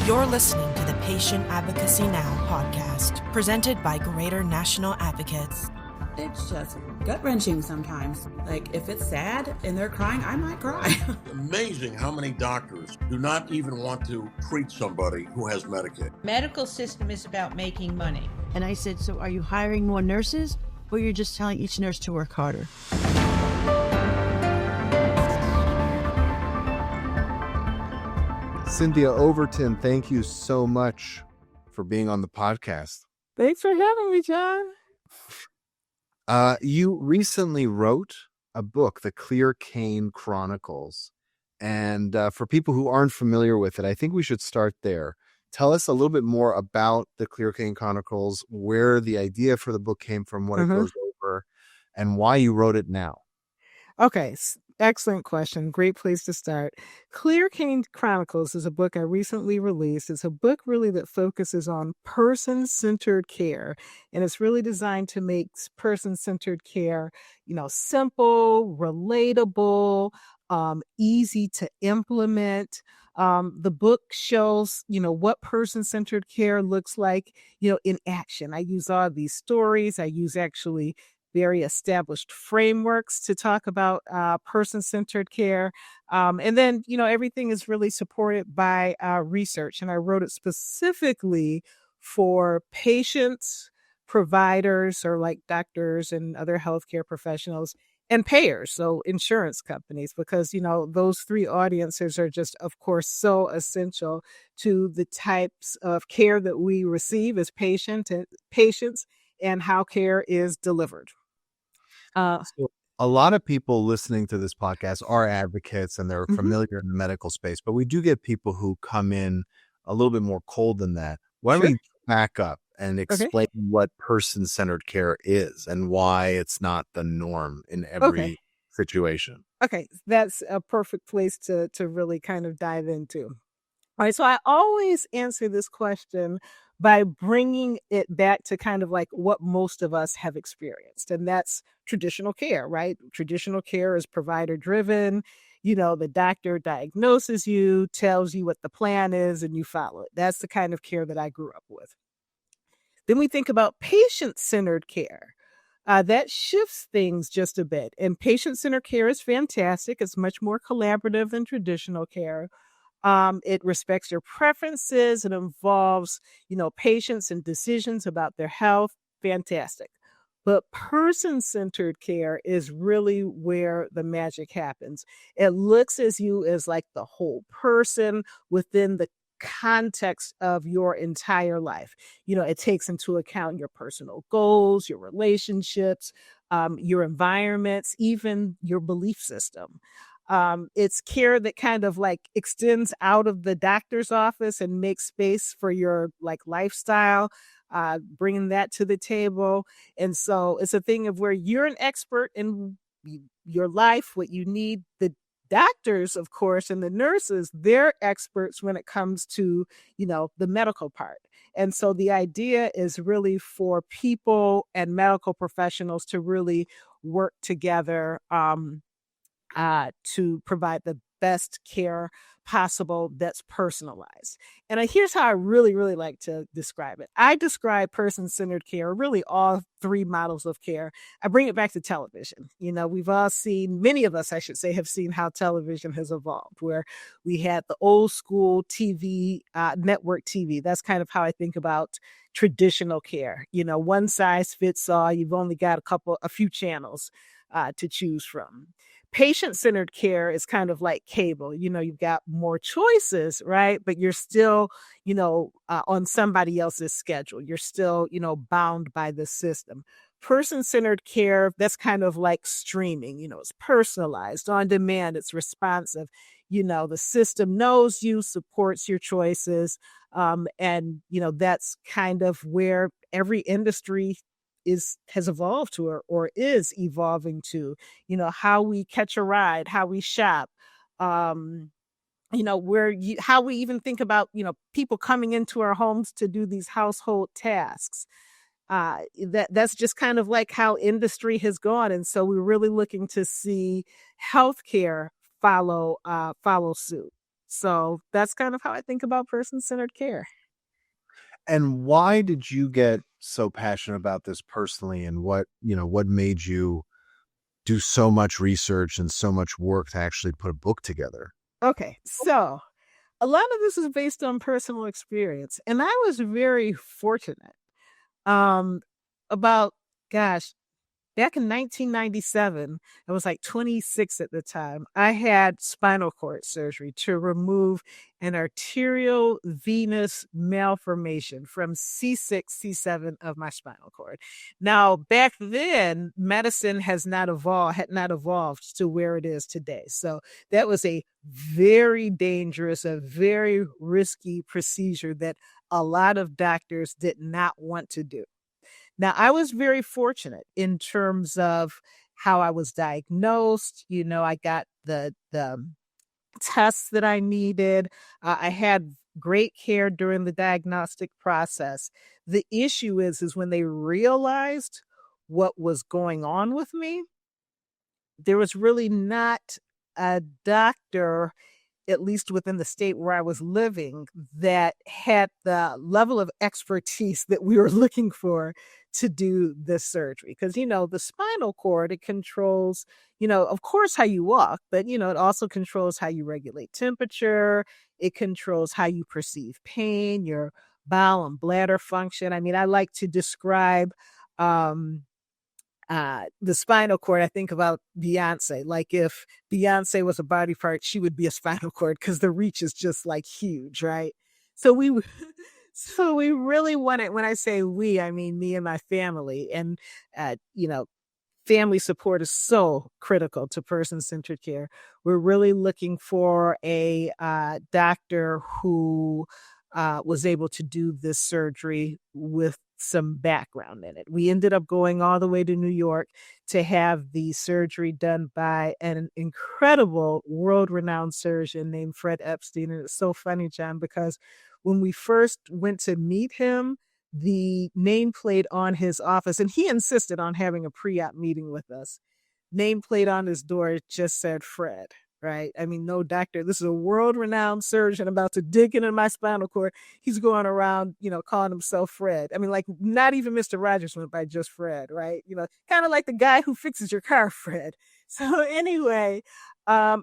You're listening to the Patient Advocacy Now podcast, presented by Greater National Advocates. It's just gut-wrenching sometimes. Like, if it's sad and they're crying, I might cry. Amazing how many doctors do not even want to treat somebody who has Medicaid. Medical system is about making money. And I said, so are you hiring more nurses, or you're just telling each nurse to work harder? Cynthia Overton, thank you so much for being on the podcast. Thanks for having me, John. You recently wrote a book, The Clear Cane Chronicles. And for people who aren't familiar with it, I think we should start there. Tell us a little bit more about The Clear Cane Chronicles, where the idea for the book came from, what it goes over, and why you wrote it now. Okay, excellent question. Great place to start. Clear Cane Chronicles is a book I recently released. It's a book really that focuses on person-centered care, and it's really designed to make person-centered care, simple, relatable, easy to implement. The book shows, what person-centered care looks like, in action. I use all these stories. I use actually very established frameworks to talk about person-centered care. And then, everything is really supported by research. And I wrote it specifically for patients, providers, or like doctors and other healthcare professionals, and payers, so insurance companies, because, those three audiences are just, of course, so essential to the types of care that we receive as patients and how care is delivered. So a lot of people listening to this podcast are advocates and they're familiar in the medical space, but we do get people who come in a little bit more cold than that. Why don't we back up and explain what person-centered care is and why it's not the norm in every situation? Okay, that's a perfect place to really kind of dive into. All right, so I always answer this question by bringing it back to kind of like what most of us have experienced, and that's traditional care, right? Traditional care is provider-driven. The doctor diagnoses you, tells you what the plan is, and you follow it. That's the kind of care that I grew up with. Then we think about patient-centered care. That shifts things just a bit, and patient-centered care is fantastic. It's much more collaborative than traditional care. It respects your preferences. It involves, patients and decisions about their health. Fantastic. But person-centered care is really where the magic happens. It looks at you as like the whole person within the context of your entire life. It takes into account your personal goals, your relationships, your environments, even your belief system. It's care that kind of like extends out of the doctor's office and makes space for your like lifestyle, bringing that to the table. And so it's a thing of where you're an expert in your life, what you need. The doctors, of course, and the nurses, they're experts when it comes to, the medical part. And so the idea is really for people and medical professionals to really work together, to provide the best care possible that's personalized. And here's how I really, really like to describe it. I describe person-centered care, really all three models of care. I bring it back to television. We've all seen, many of us, I should say, have seen how television has evolved, where we had the old school TV, network TV. That's kind of how I think about traditional care. One size fits all. You've only got a few channels to choose from. Patient-centered care is kind of like cable. You've got more choices, right? But you're still, on somebody else's schedule. You're still, bound by the system. Person-centered care, that's kind of like streaming. It's personalized, on demand, it's responsive. The system knows you, supports your choices. And that's kind of where every industry has evolved to or is evolving to, how we catch a ride, how we shop, how we even think about, people coming into our homes to do these household tasks. That's just kind of like how industry has gone. And so we're really looking to see healthcare follow suit. So that's kind of how I think about person-centered care. And why did you get so passionate about this personally, and what made you do so much research and so much work to actually put a book together? Okay, so a lot of this is based on personal experience, and I was very fortunate. Um, about, gosh, back in 1997, I was like 26 at the time. I had spinal cord surgery to remove an arterial venous malformation from C6, C7 of my spinal cord. Now, back then, medicine had not evolved to where it is today. So that was a very dangerous, a very risky procedure that a lot of doctors did not want to do. Now, I was very fortunate in terms of how I was diagnosed. I got the tests that I needed. I had great care during the diagnostic process. The issue is when they realized what was going on with me, there was really not a doctor, at least within the state where I was living, that had the level of expertise that we were looking for to do this surgery. Because, the spinal cord, it controls, of course, how you walk, but, it also controls how you regulate temperature. It controls how you perceive pain, your bowel and bladder function. I mean, I like to describe the spinal cord. I think about Beyonce. Like if Beyonce was a body part, she would be a spinal cord because the reach is just like huge, right? So we, so we really wanted. When I say we, I mean me and my family, and family support is so critical to person-centered care. We're really looking for a doctor who was able to do this surgery with some background in it. We ended up going all the way to New York to have the surgery done by an incredible world-renowned surgeon named Fred Epstein. And it's so funny, John, because when we first went to meet him, the nameplate on his office, and he insisted on having a pre-op meeting with us. Nameplate on his door just said Fred, right? I mean, no doctor. This is a world-renowned surgeon about to dig into my spinal cord. He's going around, calling himself Fred. I mean, like not even Mr. Rogers went by just Fred, right? Kind of like the guy who fixes your car, Fred. So anyway,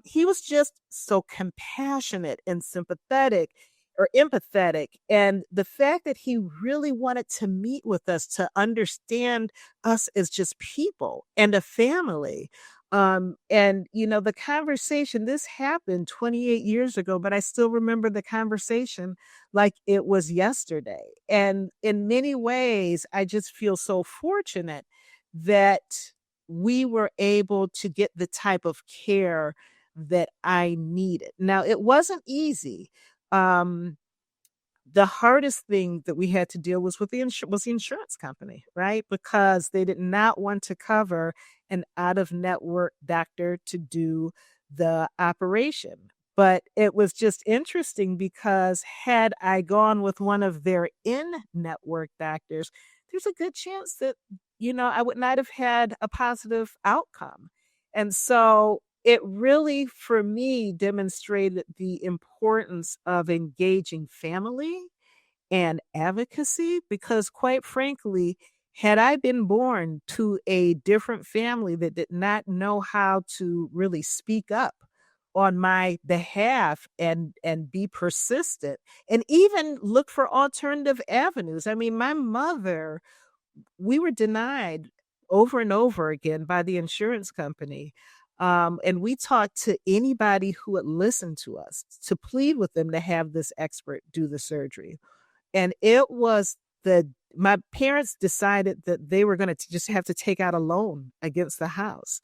he was just so compassionate and sympathetic or empathetic. And the fact that he really wanted to meet with us to understand us as just people and a family. The conversation, this happened 28 years ago, but I still remember the conversation like it was yesterday. And in many ways, I just feel so fortunate that we were able to get the type of care that I needed. Now, it wasn't easy. The hardest thing that we had to deal with the insurance company, right? Because they did not want to cover an out-of-network doctor to do the operation. But it was just interesting because had I gone with one of their in-network doctors, there's a good chance that, I would not have had a positive outcome. And so it really, for me, demonstrated the importance of engaging family and advocacy, because quite frankly, had I been born to a different family that did not know how to really speak up on my behalf and be persistent and even look for alternative avenues. I mean, my mother, we were denied over and over again by the insurance company. And we talked to anybody who would listen to us to plead with them to have this expert do the surgery. And it was my parents decided that they were going to just have to take out a loan against the house.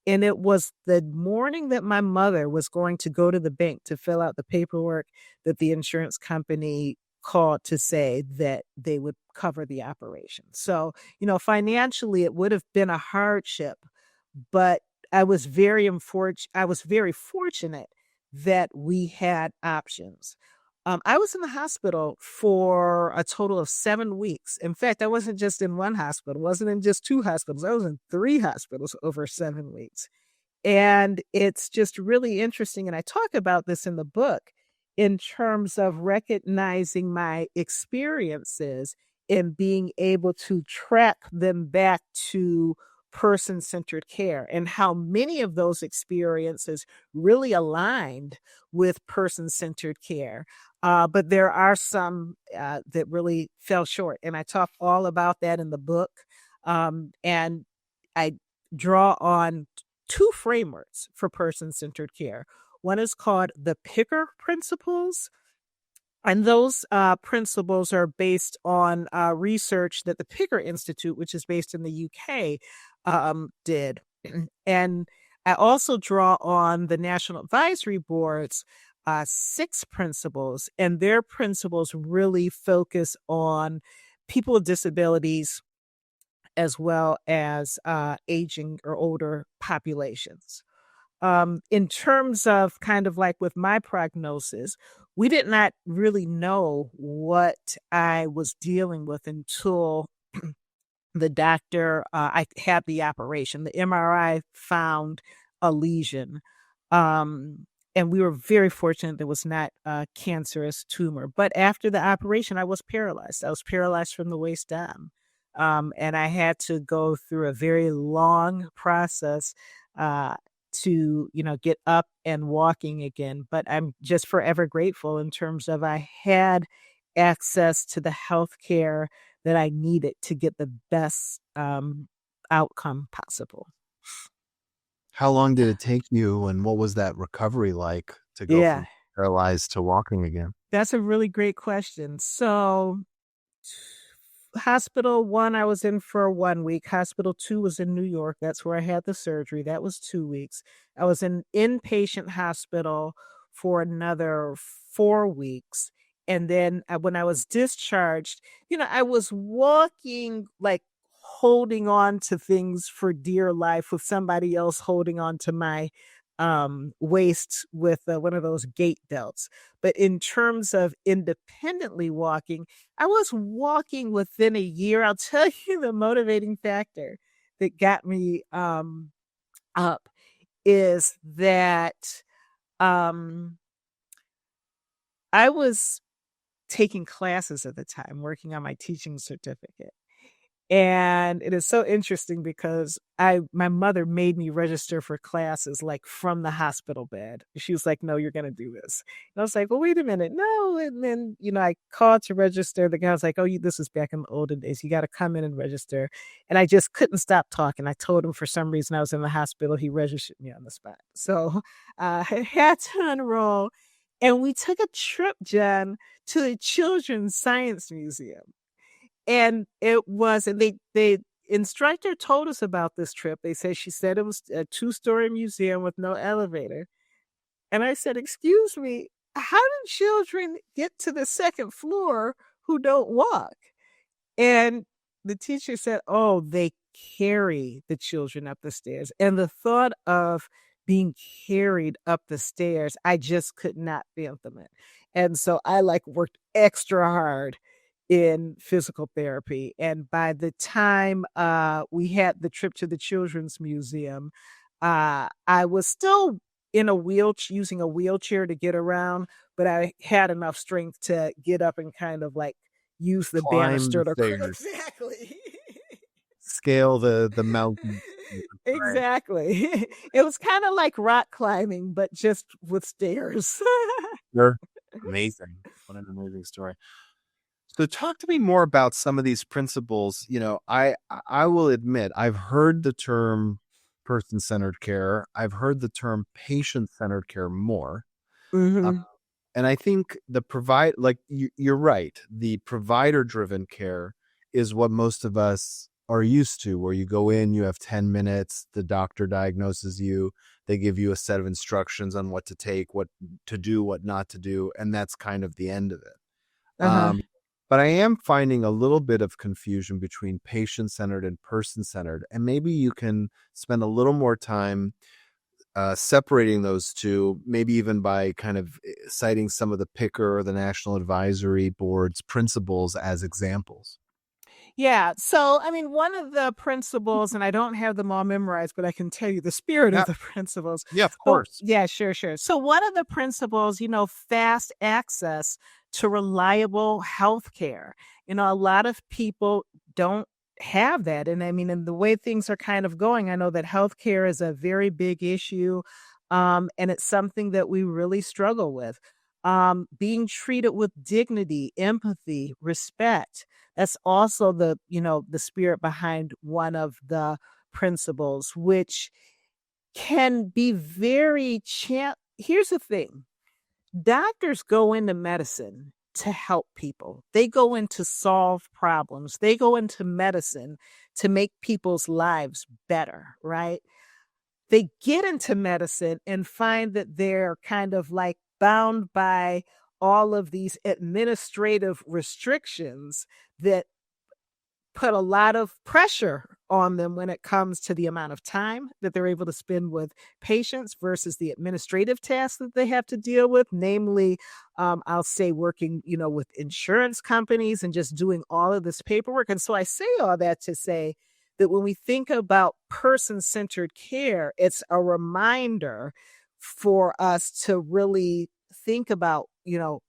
And it was the morning that my mother was going to go to the bank to fill out the paperwork that the insurance company called to say that they would cover the operation. So, financially, it would have been a hardship, but I was very fortunate that we had options. I was in the hospital for a total of 7 weeks. In fact, I wasn't just in one hospital, wasn't in just 2 hospitals. I was in 3 hospitals over 7 weeks. And it's just really interesting. And I talk about this in the book, in terms of recognizing my experiences and being able to track them back to person-centered care and how many of those experiences really aligned with person-centered care. But there are some that really fell short. And I talk all about that in the book. And I draw on two frameworks for person-centered care. One is called the Picker Principles. And those principles are based on research that the Picker Institute, which is based in the UK, did. And I also draw on the National Advisory Board's 6 principles, and their principles really focus on people with disabilities as well as aging or older populations. In terms of kind of like with my prognosis, we did not really know what I was dealing with until the doctor, I had the operation. The MRI found a lesion. And we were very fortunate there was not a cancerous tumor. But after the operation, I was paralyzed. I was paralyzed from the waist down. And I had to go through a very long process to, get up and walking again. But I'm just forever grateful in terms of I had access to the health care that I needed to get the best outcome possible. How long did it take you, and what was that recovery like to go from paralyzed to walking again? That's a really great question. So hospital 1, I was in for 1 week. Hospital 2 was in New York. That's where I had the surgery. That was 2 weeks. I was in inpatient hospital for another 4 weeks. And then when I was discharged, I was walking, like holding on to things for dear life with somebody else holding on to my waist with one of those gait belts. But in terms of independently walking, I was walking within a year. I'll tell you the motivating factor that got me up is that I was taking classes at the time, working on my teaching certificate. And it is so interesting because my mother made me register for classes like from the hospital bed. She was like, "No, you're going to do this." And I was like, "Well, wait a minute. No." And then, I called to register. The guy was like, "Oh, this was back in the olden days. You got to come in and register." And I just couldn't stop talking. I told him for some reason I was in the hospital. He registered me on the spot. So I had to enroll. And we took a trip, Jen, to the Children's Science Museum. And the instructor told us about this trip. She said it was a 2-story museum with no elevator. And I said, "Excuse me, how do children get to the 2nd floor who don't walk?" And the teacher said, "Oh, they carry the children up the stairs." And the thought of being carried up the stairs, I just could not fathom it. And so I worked extra hard in physical therapy. And by the time we had the trip to the Children's Museum, I was still in a wheelchair, using a wheelchair to get around, but I had enough strength to get up and kind of use the banister to exactly scale the mountain. Exactly. It was kind of like rock climbing, but just with stairs. Sure. Amazing. What an amazing story. So talk to me more about some of these principles. I will admit I've heard the term person-centered care. I've heard the term patient-centered care more. Mm-hmm. And I think you're right. The provider-driven care is what most of us are used to, where you go in, you have 10 minutes, the doctor diagnoses you, they give you a set of instructions on what to take, what to do, what not to do, and that's kind of the end of it. Uh-huh. But I am finding a little bit of confusion between patient-centered and person-centered. And maybe you can spend a little more time separating those two, maybe even by kind of citing some of the Picker or the National Advisory Board's principles as examples. Yeah. So, I mean, one of the principles, and I don't have them all memorized, but I can tell you the spirit Yeah. of the principles. Yeah, of So, course. yeah, sure, sure. So, one of the principles, fast access to reliable health care. A lot of people don't have that. And I mean, and the way things are kind of going, I know that healthcare is a very big issue. And it's something that we really struggle with. Being treated with dignity, empathy, respect. That's also the spirit behind one of the principles, which can be here's the thing. Doctors go into medicine to help people. They go in to solve problems. They go into medicine to make people's lives better, right? They get into medicine and find that they're kind of like bound by all of these administrative restrictions that put a lot of pressure on them when it comes to the amount of time that they're able to spend with patients versus the administrative tasks that they have to deal with, namely, I'll say working, with insurance companies and just doing all of this paperwork. And so I say all that to say that when we think about person-centered care, it's a reminder for us to really think about,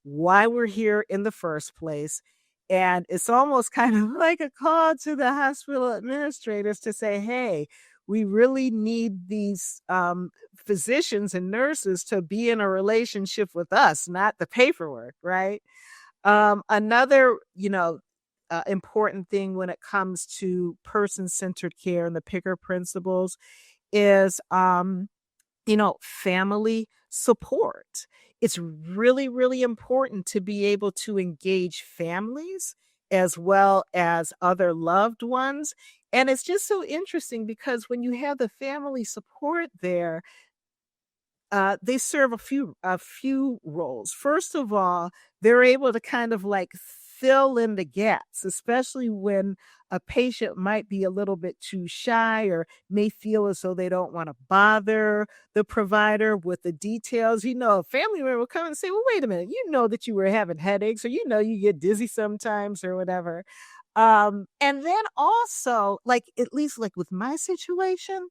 why we're here in the first place. And it's almost kind of like a call to the hospital administrators to say, hey, we really need these physicians and nurses to be in a relationship with us, not the paperwork, right? Another, important thing when it comes to person-centered care and the Picker principles is family support. It's really, really important to be able to engage families as well as other loved ones. And it's just so interesting because when you have the family support there, they serve a few roles. First of all, they're able to kind of like fill in the gaps, especially when a patient might be a little bit too shy or may feel as though they don't want to bother the provider with the details. A family member will come and say, well, wait a minute, you know that you were having headaches or you get dizzy sometimes or whatever. And then also, like, at least like with my situation,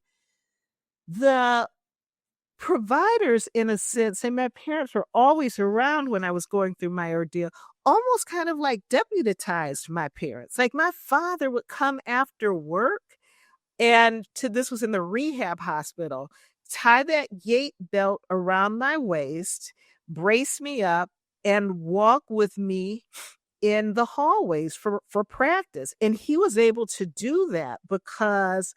the providers, in a sense, and my parents were always around when I was going through my ordeal, almost kind of like deputized my parents. Like my father would come after work and this was in the rehab hospital, tie that gait belt around my waist, brace me up, and walk with me in the hallways for practice. And he was able to do that because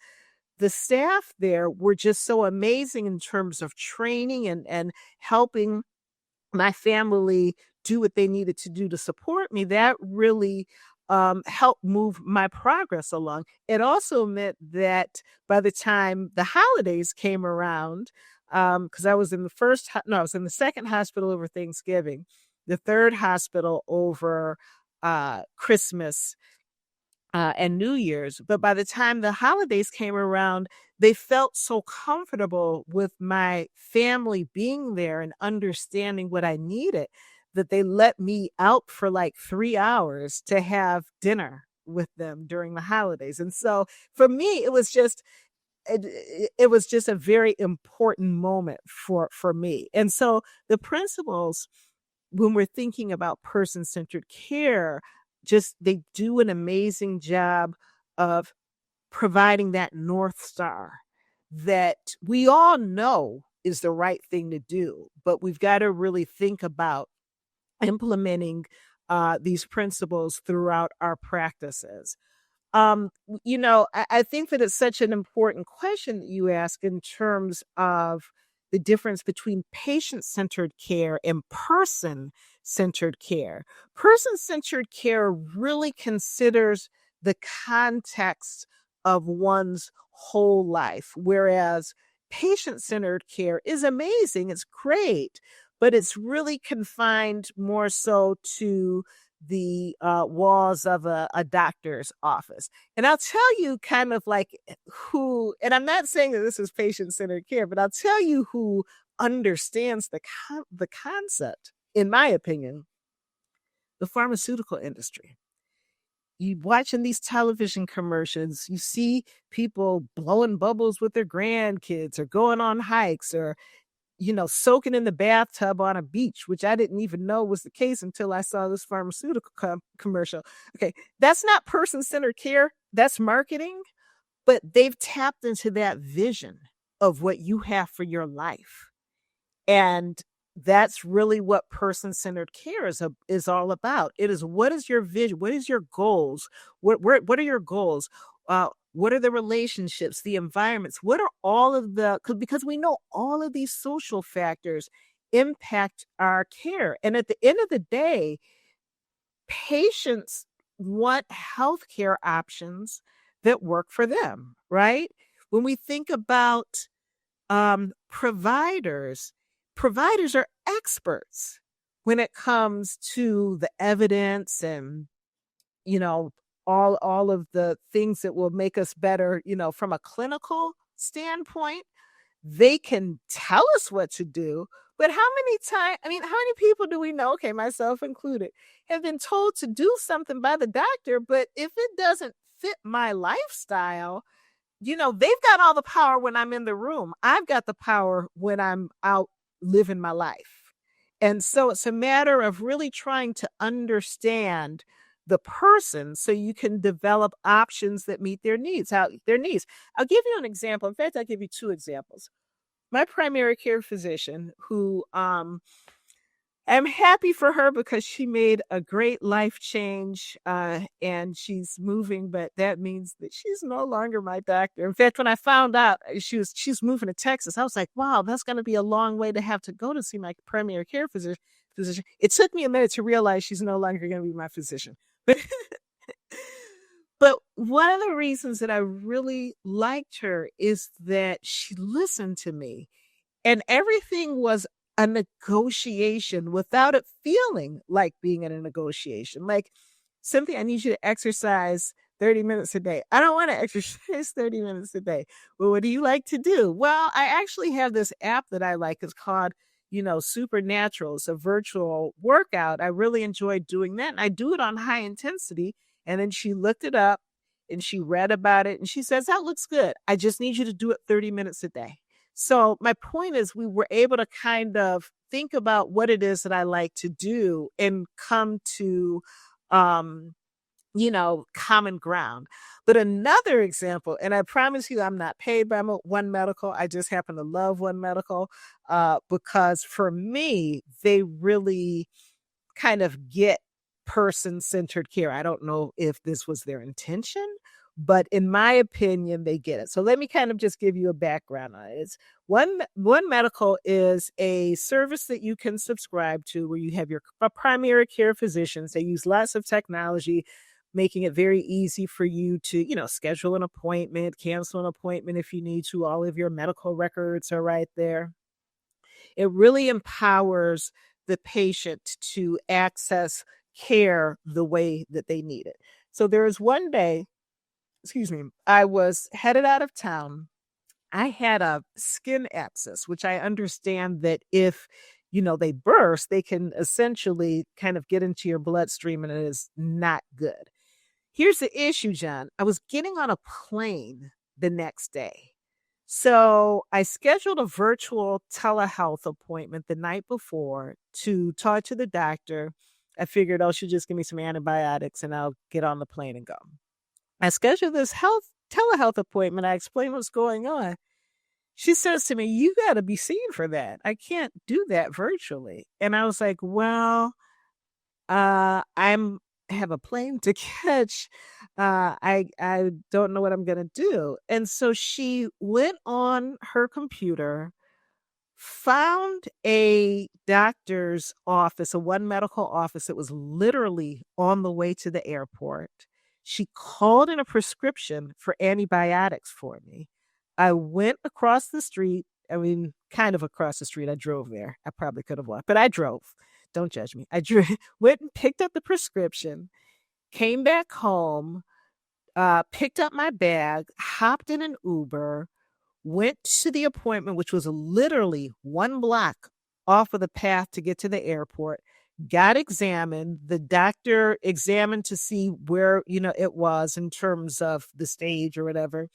the staff there were just so amazing in terms of training and helping my family do what they needed to do to support me. That really helped move my progress along. It also meant that by the time the holidays came around, because I was in I was in the second hospital over Thanksgiving, the third hospital over Christmas and New Year's. But by the time the holidays came around, they felt so comfortable with my family being there and understanding what I needed that they let me out for like 3 hours to have dinner with them during the holidays. And so for me, it was just a very important moment for me. And so the principles, when we're thinking about person-centered care, just they do an amazing job of providing that North Star that we all know is the right thing to do, but we've got to really think about implementing these principles throughout our practices. I think that it's such an important question that you ask in terms of the difference between patient-centered care and person-centered care. Person-centered care really considers the context of one's whole life, whereas patient-centered care is amazing, it's great, but it's really confined more so to the walls of a doctor's office. And I'll tell you kind of like who, and I'm not saying that this is patient-centered care, but I'll tell you who understands the concept, in my opinion, the pharmaceutical industry. you watching these television commercials, you see people blowing bubbles with their grandkids or going on hikes or, soaking in the bathtub on a beach, which I didn't even know was the case until I saw this pharmaceutical commercial. Okay, that's not person-centered care. That's marketing, but they've tapped into that vision of what you have for your life. And that's really what person-centered care is all about. It is, what is your vision? What is your goals? What are your goals? What are the relationships, the environments? What are all of because we know all of these social factors impact our care. And at the end of the day, patients want healthcare options that work for them, right? When we think about providers are experts when it comes to the evidence and, all of the things that will make us better, from a clinical standpoint. They can tell us what to do, but how many people do we know, okay, myself included, have been told to do something by the doctor, but if it doesn't fit my lifestyle, they've got all the power when I'm in the room. I've got the power when I'm out living my life. And so it's a matter of really trying to understand the person so you can develop options that meet their needs. I'll give you an example. In fact, I'll give you two examples. My primary care physician, who I'm happy for her because she made a great life change and she's moving, but that means that she's no longer my doctor. In fact, when I found out she's moving to Texas, I was like, wow, that's going to be a long way to have to go to see my primary care physician. It took me a minute to realize she's no longer going to be my physician. But one of the reasons that I really liked her is that she listened to me and everything was a negotiation without it feeling like being in a negotiation. Like, Cynthia, I need you to exercise 30 minutes a day. I don't want to exercise 30 minutes a day. Well, what do you like to do? Well, I actually have this app that I like. It's called, Supernatural. It's a virtual workout. I really enjoy doing that. And I do it on high intensity. And then she looked it up and she read about it and she says, that looks good. I just need you to do it 30 minutes a day. So my point is we were able to kind of think about what it is that I like to do and come to, common ground. But another example, and I promise you I'm not paid by One Medical. I just happen to love One Medical because for me, they really kind of get person-centered care. I don't know if this was their intention, but in my opinion, they get it. So let me kind of just give you a background on it. It's One Medical is a service that you can subscribe to where you have your primary care physicians. They use lots of technology, making it very easy for you to, schedule an appointment, cancel an appointment if you need to. All of your medical records are right there. It really empowers the patient to access care the way that they need it. So there was one day, I was headed out of town. I had a skin abscess, which I understand that if, they burst, they can essentially kind of get into your bloodstream and it is not good. Here's the issue, John. I was getting on a plane the next day. So I scheduled a virtual telehealth appointment the night before to talk to the doctor. I figured, she'll just give me some antibiotics and I'll get on the plane and go. I scheduled this telehealth appointment. I explained what's going on. She says to me, you got to be seen for that. I can't do that virtually. And I was like, well, I have a plane to catch. I don't know what I'm going to do. And so she went on her computer, found a doctor's office, a One Medical office that was literally on the way to the airport. She called in a prescription for antibiotics for me. I went across the street. Kind of across the street. I drove there. I probably could have walked, but I drove. Don't judge me. I went and picked up the prescription, came back home, picked up my bag, hopped in an Uber, went to the appointment, which was literally one block off of the path to get to the airport, got examined. The doctor examined to see where, it was in terms of the stage or whatever,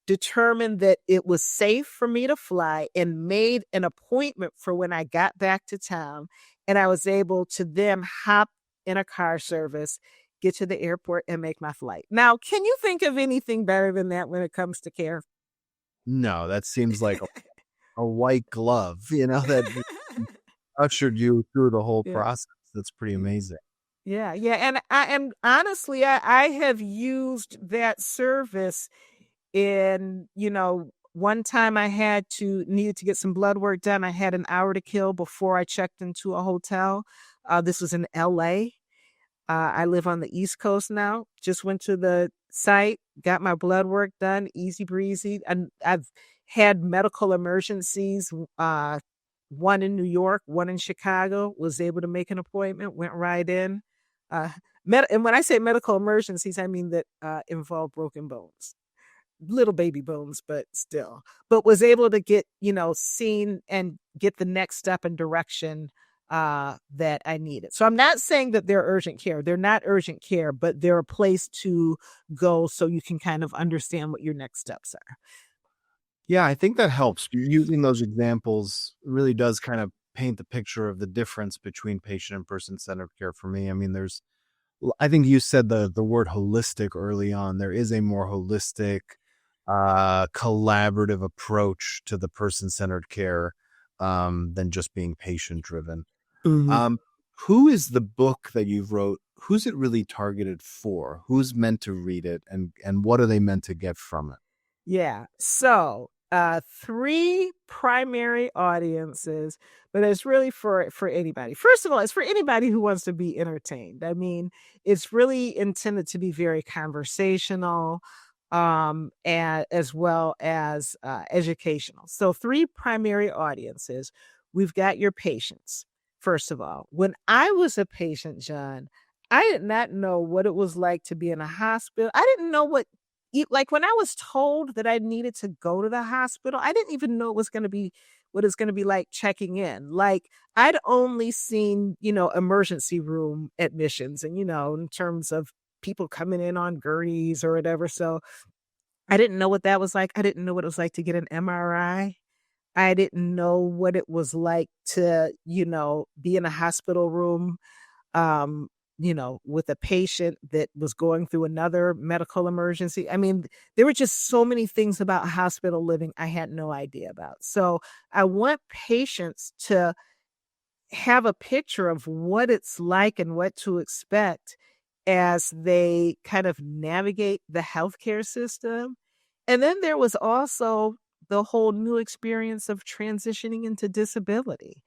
determined that it was safe for me to fly and made an appointment for when I got back to town. And I was able to then hop in a car service, get to the airport, and make my flight. Now, can you think of anything better than that when it comes to care? No, that seems like a white glove, that ushered you through the whole Yeah. process. That's pretty amazing. Yeah. And honestly, I have used that service in, one time I needed to get some blood work done. I had an hour to kill before I checked into a hotel. This was in LA. I live on the East Coast now. Just went to the site, got my blood work done, easy breezy. And I've had medical emergencies, one in New York, one in Chicago, was able to make an appointment, went right in. And when I say medical emergencies, I mean that involve broken bones, little baby bones, but still. But was able to get, seen and get the next step and direction that I needed. So I'm not saying that they're urgent care. They're not urgent care, but they're a place to go so you can kind of understand what your next steps are. Yeah, I think that helps. Using those examples really does kind of paint the picture of the difference between patient and person-centered care for me. I mean, I think you said the word holistic early on. There is a more holistic, collaborative approach to the person-centered care than just being patient-driven. Mm-hmm. Who is the book that you've wrote? Who's it really targeted for? Who's meant to read it, and what are they meant to get from it? Yeah. So 3 primary audiences, but it's really for anybody. First of all, it's for anybody who wants to be entertained. I mean, it's really intended to be very conversational, and as well as educational. So 3 primary audiences. We've got your patients. First of all, when I was a patient, John, I did not know what it was like to be in a hospital. I didn't know like when I was told that I needed to go to the hospital, I didn't even know what it's going to be like checking in. Like I'd only seen, emergency room admissions and, in terms of people coming in on gurneys or whatever. So I didn't know what that was like. I didn't know what it was like to get an MRI. I didn't know what it was like to, be in a hospital room, with a patient that was going through another medical emergency. I mean, there were just so many things about hospital living I had no idea about. So I want patients to have a picture of what it's like and what to expect as they kind of navigate the healthcare system. And then there was also the whole new experience of transitioning into disability.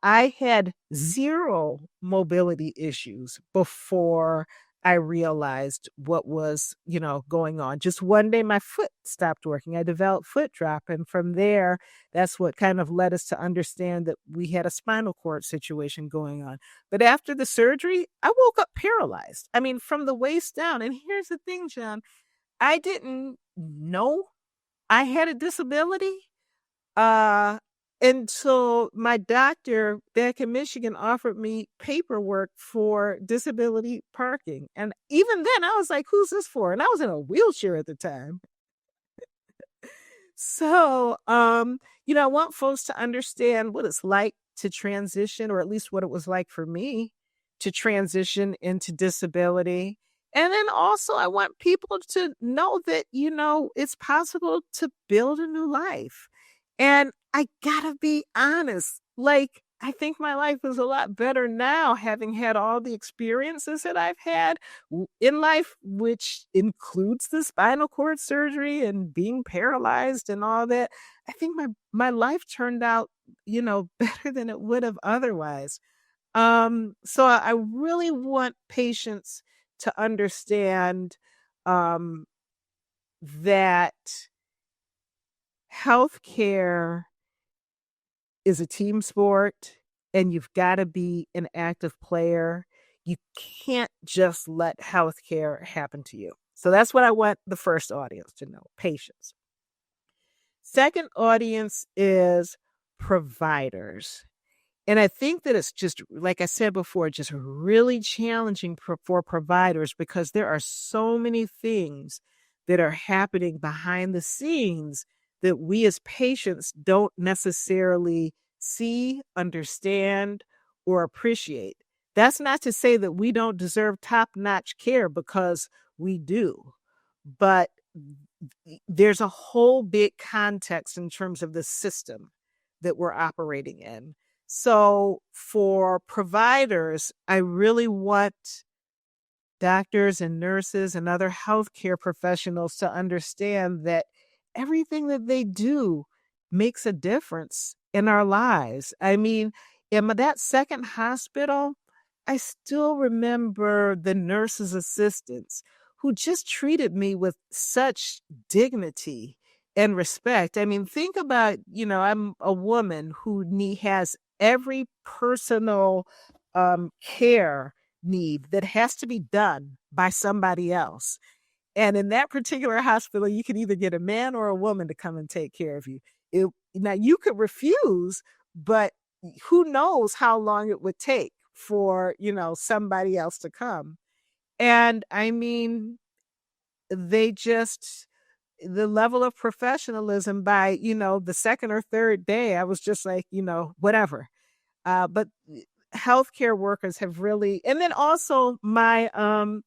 I had 0 mobility issues before I realized what was, going on. Just one day my foot stopped working. I developed foot drop. And from there, that's what kind of led us to understand that we had a spinal cord situation going on. But after the surgery, I woke up paralyzed. I mean, from the waist down. And here's the thing, John, I didn't know I had a disability until my doctor back in Michigan offered me paperwork for disability parking. And even then I was like, who's this for? And I was in a wheelchair at the time. So, I want folks to understand what it's like to transition, or at least what it was like for me to transition into disability. And then also I want people to know that, it's possible to build a new life. And I gotta be honest, like, I think my life is a lot better now, having had all the experiences that I've had in life, which includes the spinal cord surgery and being paralyzed and all that. I think my life turned out, better than it would have otherwise. So I really want patients to understand that healthcare is a team sport and you've got to be an active player. You can't just let healthcare happen to you. So that's what I want the first audience to know, patients. Second audience is providers. And I think that it's just, like I said before, just really challenging for providers because there are so many things that are happening behind the scenes that we as patients don't necessarily see, understand, or appreciate. That's not to say that we don't deserve top-notch care, because we do. But there's a whole big context in terms of the system that we're operating in. So for providers, I really want doctors and nurses and other healthcare professionals to understand that everything that they do makes a difference in our lives. I mean, in that second hospital, I still remember the nurses' assistants who just treated me with such dignity and respect. I mean, think about, I'm a woman who has every personal care need that has to be done by somebody else. And in that particular hospital, you can either get a man or a woman to come and take care of you. Now, you could refuse, but who knows how long it would take for, somebody else to come. And I mean, the level of professionalism by, the second or third day, I was just like, whatever. But healthcare workers have really, and then also my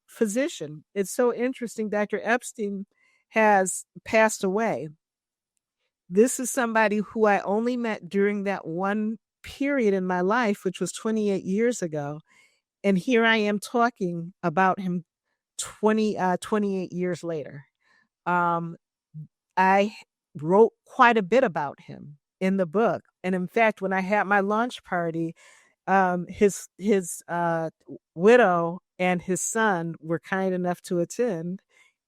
physician. It's so interesting. Dr. Epstein has passed away. This is somebody who I only met during that one period in my life, which was 28 years ago. And here I am talking about him 28 years later. I wrote quite a bit about him in the book. And in fact, when I had my launch party, his widow and his son were kind enough to attend.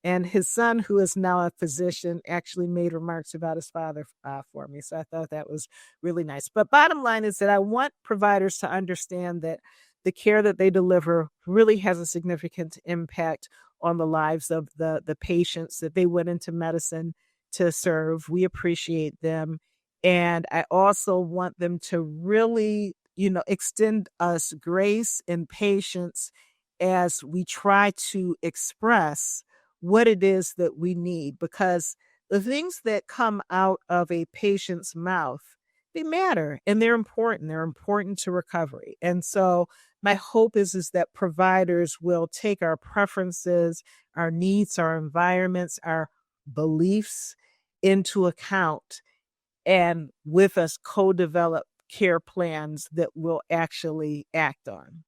And his son, who is now a physician, actually made remarks about his father for me. So I thought that was really nice. But bottom line is that I want providers to understand that the care that they deliver really has a significant impact on the lives of the patients that they went into medicine to serve. We appreciate them. And I also want them to really, extend us grace and patience as we try to express what it is that we need, because the things that come out of a patient's mouth, they matter and they're important. They're important to recovery. And so my hope is that providers will take our preferences, our needs, our environments, our beliefs into account, and with us co-develop care plans that we'll actually act on.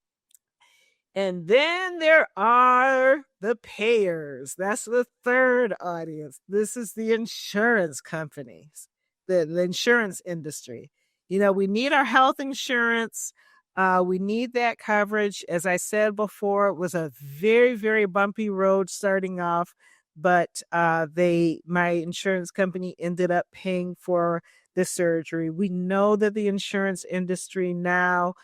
And then there are the payers. That's the third audience. This is the insurance companies, the insurance industry. We need our health insurance. We need that coverage. As I said before, it was a very, very bumpy road starting off, but my insurance company ended up paying for the surgery. We know that the insurance industry now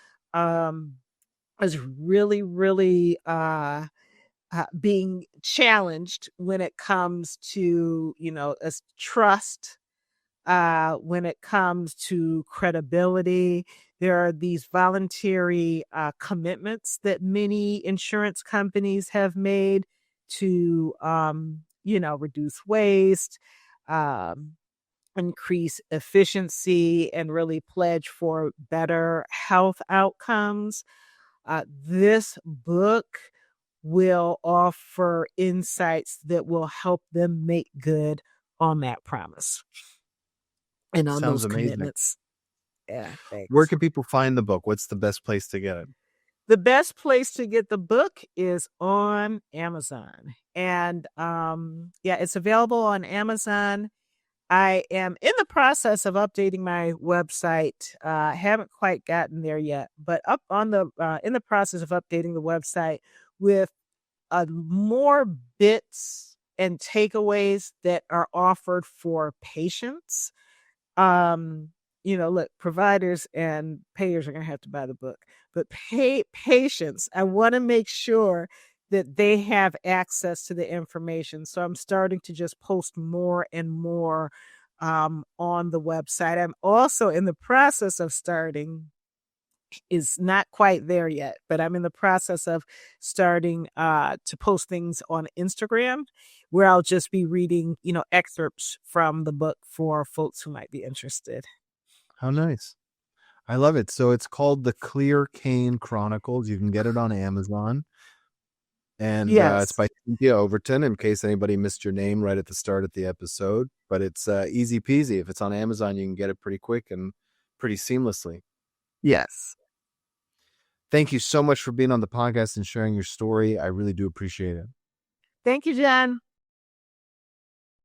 is really, really being challenged when it comes to, as trust, when it comes to credibility. There are these voluntary commitments that many insurance companies have made to, reduce waste, increase efficiency, and really pledge for better health outcomes. This book will offer insights that will help them make good on that promise and on Sounds those amazing. commitments. Yeah, thanks. Where can people find the book? What's the best place to get it? The best place to get the book is on Amazon. And it's available on Amazon. I am in the process of updating my website. I haven't quite gotten there yet, but up on in the process of updating the website with more bits and takeaways that are offered for patients. Look, providers and payers are going to have to buy the book, but patients, I want to make sure that they have access to the information. So I'm starting to just post more and more on the website. I'm also in the process of starting is not quite there yet, but I'm in the process of starting to post things on Instagram where I'll just be reading, excerpts from the book for folks who might be interested. How nice. I love it. So it's called the Clear Cane Chronicles. You can get it on Amazon. And Yes. it's by Cynthia Overton, in case anybody missed your name right at the start of the episode. But it's easy peasy. If it's on Amazon, you can get it pretty quick and pretty seamlessly. Yes. Thank you so much for being on the podcast and sharing your story. I really do appreciate it. Thank you, Jen.